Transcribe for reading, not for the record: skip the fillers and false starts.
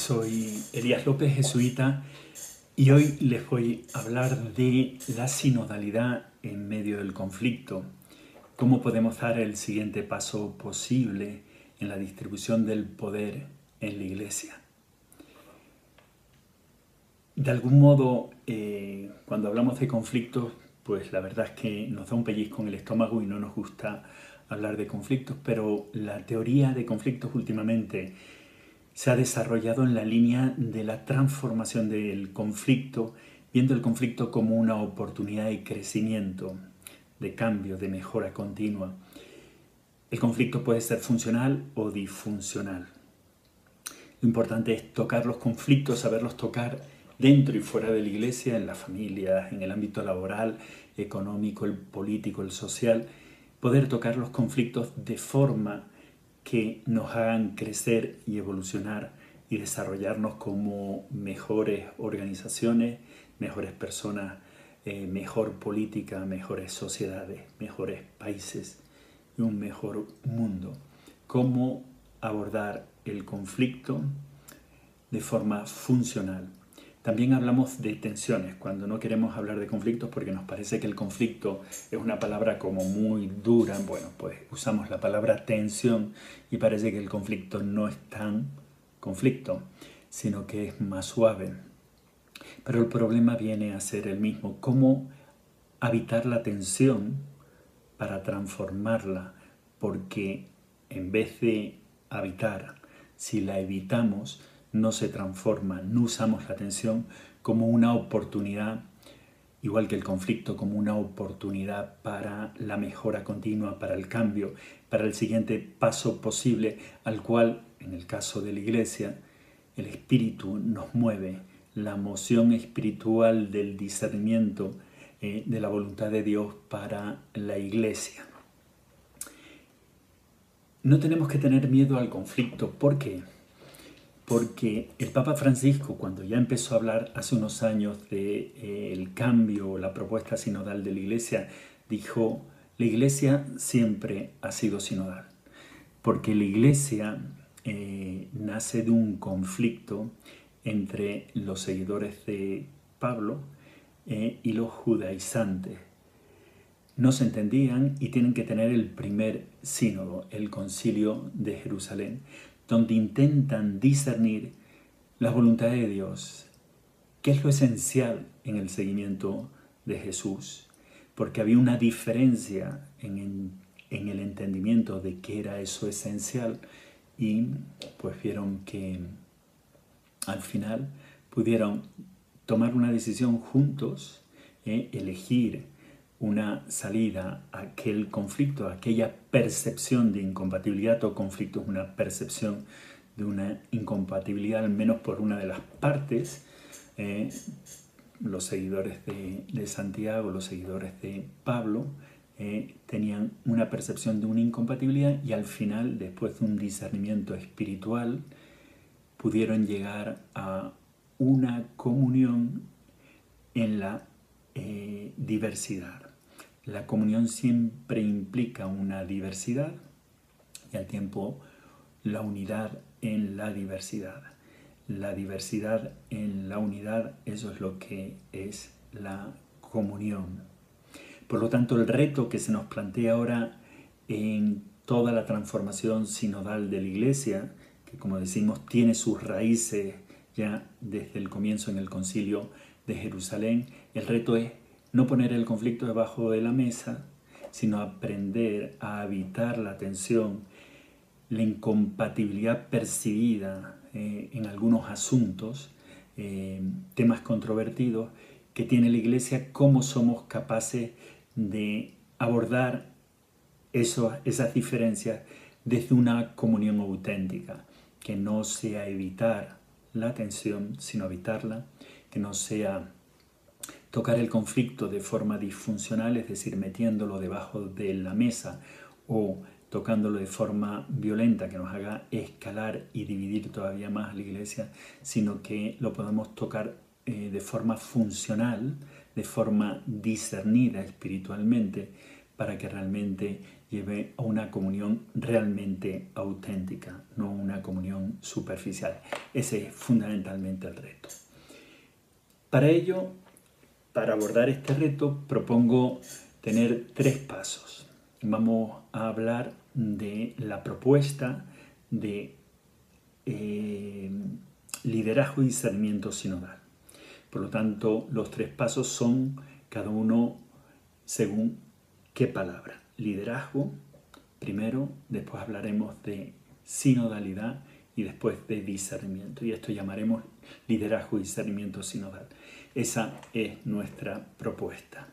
Soy Elías López, jesuita, y hoy les voy a hablar de la sinodalidad en medio del conflicto. Cómo podemos dar el siguiente paso posible en la distribución del poder en la Iglesia. De algún modo, cuando hablamos de conflictos, pues la verdad es que nos da un pellizco en el estómago y no nos gusta hablar de conflictos, pero la teoría de conflictos últimamente se ha desarrollado en la línea de la transformación del conflicto, viendo el conflicto como una oportunidad de crecimiento, de cambio, de mejora continua. El conflicto puede ser funcional o disfuncional. Lo importante es tocar los conflictos, saberlos tocar dentro y fuera de la Iglesia, en la familia, en el ámbito laboral, económico, el político, el social, poder tocar los conflictos de forma que nos hagan crecer y evolucionar y desarrollarnos como mejores organizaciones, mejores personas, mejor política, mejores sociedades, mejores países y un mejor mundo. Cómo abordar el conflicto de forma funcional. También hablamos de tensiones, cuando no queremos hablar de conflictos porque nos parece que el conflicto es una palabra como muy dura. Bueno, pues usamos la palabra tensión y parece que el conflicto no es tan conflicto, sino que es más suave. Pero el problema viene a ser el mismo. ¿Cómo habitar la tensión para transformarla? Porque en vez de habitar, si la evitamos, no se transforma, no usamos la tensión como una oportunidad, igual que el conflicto, como una oportunidad para la mejora continua, para el cambio, para el siguiente paso posible, al cual, en el caso de la Iglesia, el Espíritu nos mueve, la moción espiritual del discernimiento de la voluntad de Dios para la Iglesia. No tenemos que tener miedo al conflicto. ¿Por qué? Porque el Papa Francisco, cuando ya empezó a hablar hace unos años del cambio, la propuesta sinodal de la Iglesia, dijo: la Iglesia siempre ha sido sinodal, porque la Iglesia nace de un conflicto entre los seguidores de Pablo y los judaizantes. No se entendían y tienen que tener el primer sínodo, el Concilio de Jerusalén, donde intentan discernir la voluntad de Dios, qué es lo esencial en el seguimiento de Jesús, porque había una diferencia en el entendimiento de qué era eso esencial, y pues vieron que al final pudieron tomar una decisión juntos, elegir una salida a aquel conflicto, a aquella percepción de incompatibilidad. Todo conflicto es una percepción de una incompatibilidad, al menos por una de las partes. Los seguidores de Santiago, los seguidores de Pablo, tenían una percepción de una incompatibilidad, y al final, después de un discernimiento espiritual, pudieron llegar a una comunión en la diversidad. La comunión siempre implica una diversidad y al tiempo la unidad en la diversidad. La diversidad en la unidad, eso es lo que es la comunión. Por lo tanto, el reto que se nos plantea ahora en toda la transformación sinodal de la Iglesia, que como decimos tiene sus raíces ya desde el comienzo en el Concilio de Jerusalén, el reto es no poner el conflicto debajo de la mesa, sino aprender a evitar la tensión, la incompatibilidad percibida en algunos asuntos, temas controvertidos que tiene la Iglesia, cómo somos capaces de abordar esas diferencias desde una comunión auténtica, que no sea evitar la tensión, sino evitarla, que no sea tocar el conflicto de forma disfuncional, es decir, metiéndolo debajo de la mesa o tocándolo de forma violenta que nos haga escalar y dividir todavía más la Iglesia, sino que lo podamos tocar de forma funcional, de forma discernida espiritualmente, para que realmente lleve a una comunión realmente auténtica, no una comunión superficial. Ese es fundamentalmente el reto. Para ello, para abordar este reto, propongo tener 3 pasos. Vamos a hablar de la propuesta de liderazgo y discernimiento sinodal. Por lo tanto, los 3 pasos son cada uno según qué palabra. Liderazgo, primero, después hablaremos de sinodalidad y después de discernimiento. Y esto llamaremos liderazgo y discernimiento sinodal. Esa es nuestra propuesta.